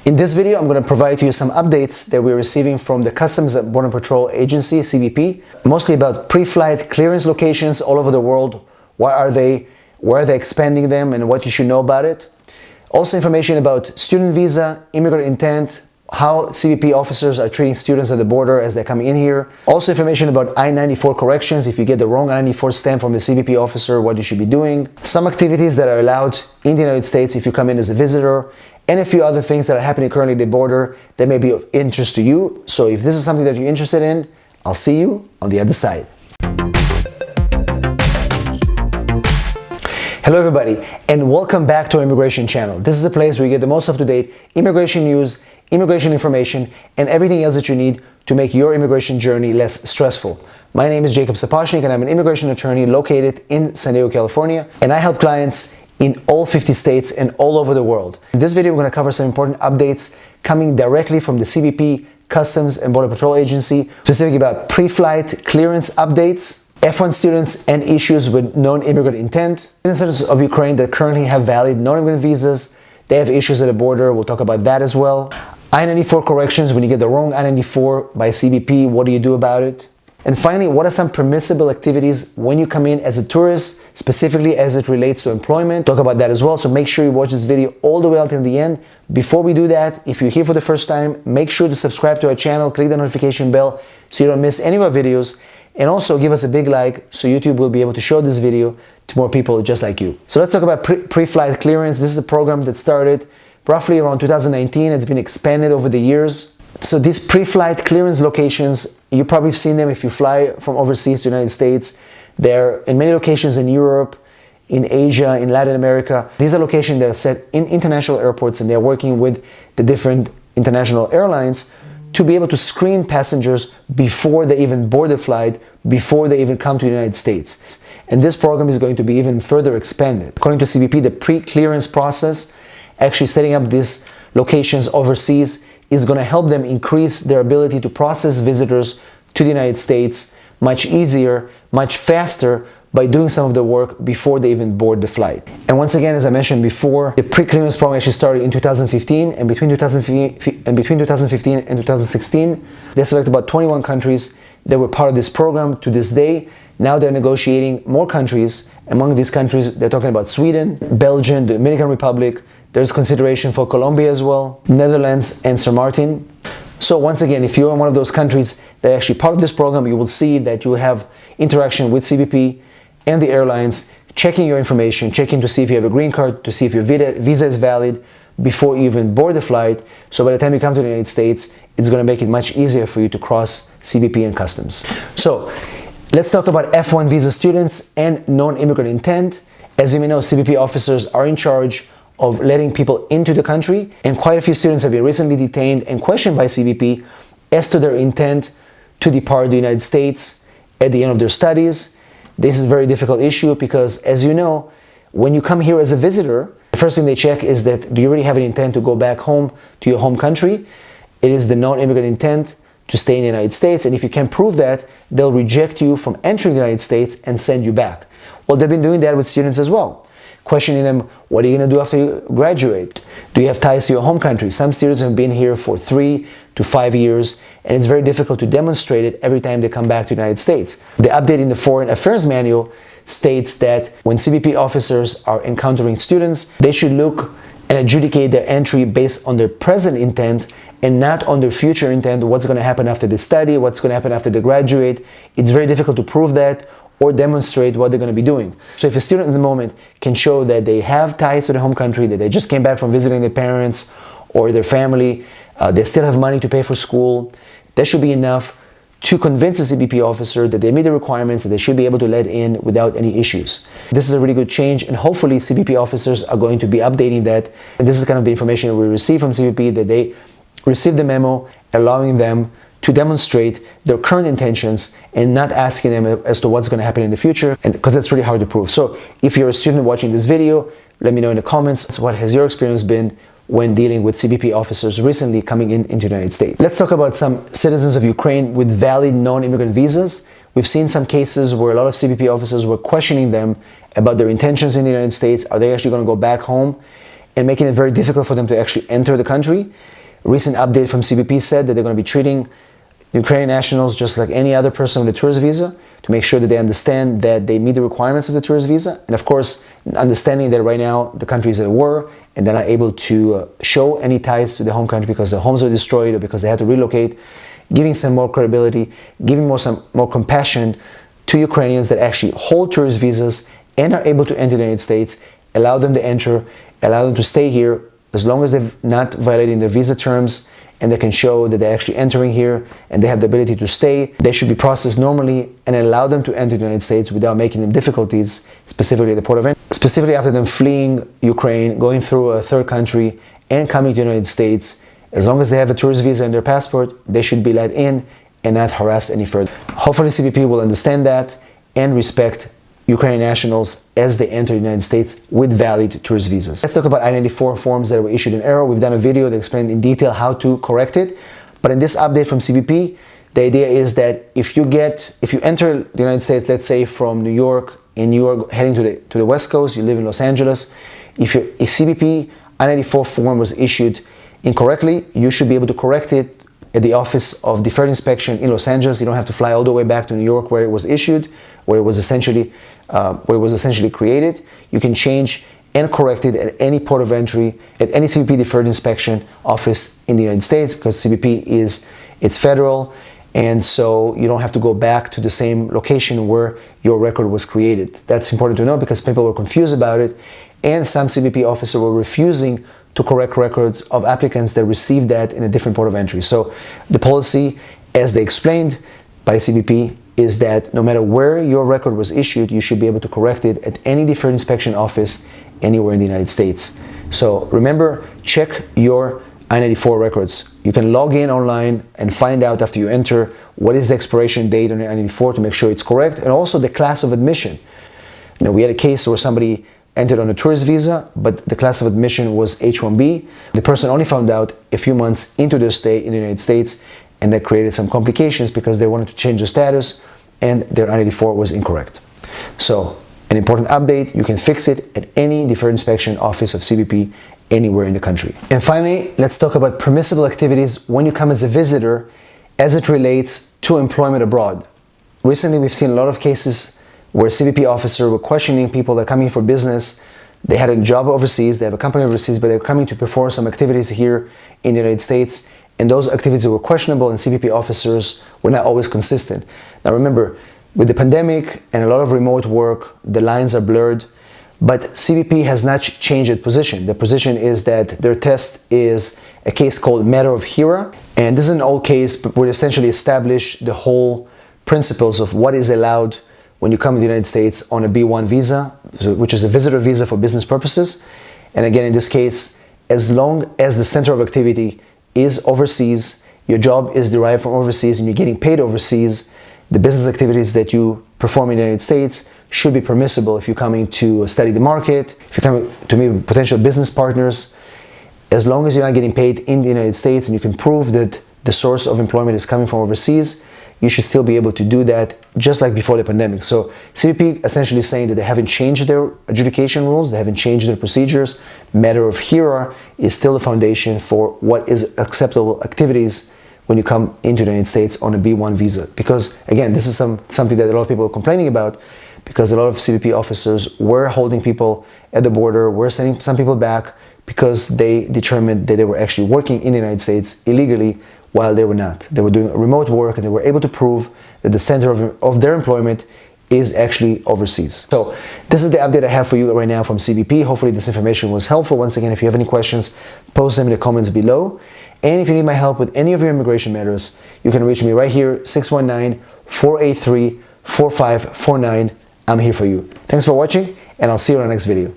In this video, I'm going to provide to you some updates that we're receiving from the Customs and Border Patrol Agency, CBP, mostly about pre-flight clearance locations all over the world. What are they? Where are they expanding them, and what you should know about it? Also information about student visa, immigrant intent, how CBP officers are treating students at the border as they're coming in here. Also information about I-94 corrections. If you get the wrong I-94 stamp from the CBP officer, what you should be doing. Some activities that are allowed in the United States if you come in as a visitor, and a few other things that are happening currently at the border that may be of interest to you. So if this is something that you're interested in, I'll see you on the other side. Hello everybody, and welcome back to our immigration channel. This is a place where you get the most up-to-date immigration news, immigration information, and everything else that you need to make your immigration journey less stressful. My name is Jacob Sapochnik, and I'm an immigration attorney located in San Diego, California, and I help clients in all 50 states and all over the world. In this video, we're going to cover some important updates coming directly from the CBP, Customs and Border Patrol Agency, specifically about pre-flight clearance updates, F1 students and issues with non-immigrant intent, citizens of Ukraine that currently have valid non-immigrant visas. They have issues at the border. We'll talk about that as well. I-94 corrections. When you get the wrong I-94 by CBP, what do you do about it? And finally, what are some permissible activities when you come in as a tourist, specifically as it relates to employment? Talk about that as well. So make sure you watch this video all the way until the end. Before we do that, if you're here for the first time, make sure to subscribe to our channel, click the notification bell so you don't miss any of our videos. And also give us a big like so YouTube will be able to show this video to more people just like you. So let's talk about pre-flight clearance. This is a program that started roughly around 2019. It's been expanded over the years. So these pre-flight clearance locations, you probably have seen them if you fly from overseas to the United States. They're in many locations in Europe, in Asia, in Latin America. These are locations that are set in international airports, and they're working with the different international airlines to be able to screen passengers before they even board the flight, before they even come to the United States. And this program is going to be even further expanded. According to CBP, the pre-clearance process, actually setting up these locations overseas, is going to help them increase their ability to process visitors to the United States much easier, much faster, by doing some of the work before they even board the flight. And once again, as I mentioned before, the pre-clearance program actually started in 2015, and between 2015 and 2016, they selected about 21 countries that were part of this program to this day. Now they're negotiating more countries. Among these countries, they're talking about Sweden, Belgium, the Dominican Republic. There's consideration for Colombia as well, Netherlands, and St. Martin. So once again, if you're in one of those countries that are actually part of this program, you will see that you have interaction with CBP and the airlines, checking your information, checking to see if you have a green card, to see if your visa is valid before you even board the flight. So by the time you come to the United States, it's going to make it much easier for you to cross CBP and customs. So let's talk about F1 visa students and non-immigrant intent. As you may know, CBP officers are in charge of letting people into the country, and quite a few students have been recently detained and questioned by CBP as to their intent to depart the United States at the end of their studies. This is a very difficult issue because, as you know, when you come here as a visitor, the first thing they check is that do you really have an intent to go back home to your home country? It is the non-immigrant intent to stay in the United States, and if you can prove that, they'll reject you from entering the United States and send you back. Well, they've been doing that with students as well, questioning them, what are you going to do after you graduate? Do you have ties to your home country? Some students have been here for 3 to 5 years, and it's very difficult to demonstrate it every time they come back to the United States. The update in the Foreign Affairs Manual states that when CBP officers are encountering students, they should look and adjudicate their entry based on their present intent and not on their future intent, what's going to happen after they study, what's going to happen after they graduate. It's very difficult to prove that or demonstrate what they're going to be doing. So if a student at the moment can show that they have ties to their home country, that they just came back from visiting their parents or their family, they still have money to pay for school, that should be enough to convince a CBP officer that they meet the requirements, that they should be able to let in without any issues. This is a really good change, and hopefully CBP officers are going to be updating that. And this is kind of the information that we receive from CBP, that they received the memo allowing them to demonstrate their current intentions and not asking them as to what's going to happen in the future, and because it's really hard to prove. So if you're a student watching this video, let me know in the comments, what has your experience been when dealing with CBP officers recently coming into the United States. Let's talk about some citizens of Ukraine with valid non-immigrant visas. We've seen some cases where a lot of CBP officers were questioning them about their intentions in the United States. Are they actually going to go back home? and making it very difficult for them to actually enter the country. A recent update from CBP said that they're going to be treating Ukrainian nationals just like any other person with a tourist visa, to make sure that they understand that they meet the requirements of the tourist visa. And of course, understanding that right now the country is at war and they're not able to show any ties to the home country because their homes were destroyed or because they had to relocate, giving some more credibility, giving some more compassion to Ukrainians that actually hold tourist visas and are able to enter the United States, allow them to enter, allow them to stay here as long as they're not violating their visa terms and they can show that they're actually entering here and they have the ability to stay. They should be processed normally and allow them to enter the United States without making them difficulties, specifically at the port of entry. Specifically after them fleeing Ukraine, going through a third country and coming to the United States, as long as they have a tourist visa in their passport, they should be let in and not harassed any further. Hopefully CBP will understand that and respect Ukrainian nationals as they enter the United States with valid tourist visas. Let's talk about I-94 forms that were issued in error. We've done a video that explained in detail how to correct it. But in this update from CBP, the idea is that if you enter the United States, let's say from New York, and you are heading to the West Coast, you live in Los Angeles, if a CBP I-94 form was issued incorrectly, you should be able to correct it at the Office of Deferred Inspection in Los Angeles. You don't have to fly all the way back to New York where it was issued, where it was essentially created. You can change and correct it at any port of entry, at any CBP Deferred Inspection office in the United States, because CBP it's federal, and so you don't have to go back to the same location where your record was created. That's important to know because people were confused about it, and some CBP officers were refusing to correct records of applicants that received that in a different port of entry. So the policy, as they explained by CBP, is that no matter where your record was issued, you should be able to correct it at any deferred inspection office anywhere in the United States. So remember, check your I-94 records. You can log in online and find out after you enter what is the expiration date on your I-94 to make sure it's correct, and also the class of admission. You know, we had a case where somebody entered on a tourist visa, but the class of admission was H-1B. The person only found out a few months into their stay in the United States, and that created some complications because they wanted to change the status and their I-94 was incorrect. So, an important update, you can fix it at any deferred inspection office of CBP anywhere in the country. And finally, let's talk about permissible activities when you come as a visitor as it relates to employment abroad. Recently, we've seen a lot of cases where CBP officers were questioning people that are coming for business. They had a job overseas, they have a company overseas, but they're coming to perform some activities here in the United States, and those activities were questionable, and CBP officers were not always consistent. Now remember, with the pandemic and a lot of remote work, the lines are blurred, but CBP has not changed its position. The position is that their test is a case called Matter of HERA, and this is an old case, but would essentially establish the whole principles of what is allowed when you come to the United States on a B1 visa, which is a visitor visa for business purposes. And again, in this case, as long as the center of activity is overseas, your job is derived from overseas, and you're getting paid overseas, the business activities that you perform in the United States should be permissible if you're coming to study the market, if you're coming to meet with potential business partners. As long as you're not getting paid in the United States and you can prove that the source of employment is coming from overseas, you should still be able to do that just like before the pandemic. So CBP essentially is saying that they haven't changed their adjudication rules, they haven't changed their procedures. Matter of HERA is still the foundation for what is acceptable activities when you come into the United States on a B1 visa. Because again, this is something that a lot of people are complaining about, because a lot of CBP officers were holding people at the border, were sending some people back because they determined that they were actually working in the United States illegally while they were not. They were doing remote work, and they were able to prove that the center of their employment is actually overseas. So this is the update I have for you right now from CBP. Hopefully this information was helpful. Once again, if you have any questions, post them in the comments below. And if you need my help with any of your immigration matters, you can reach me right here, 619-483-4549. I'm here for you. Thanks for watching, and I'll see you in the next video.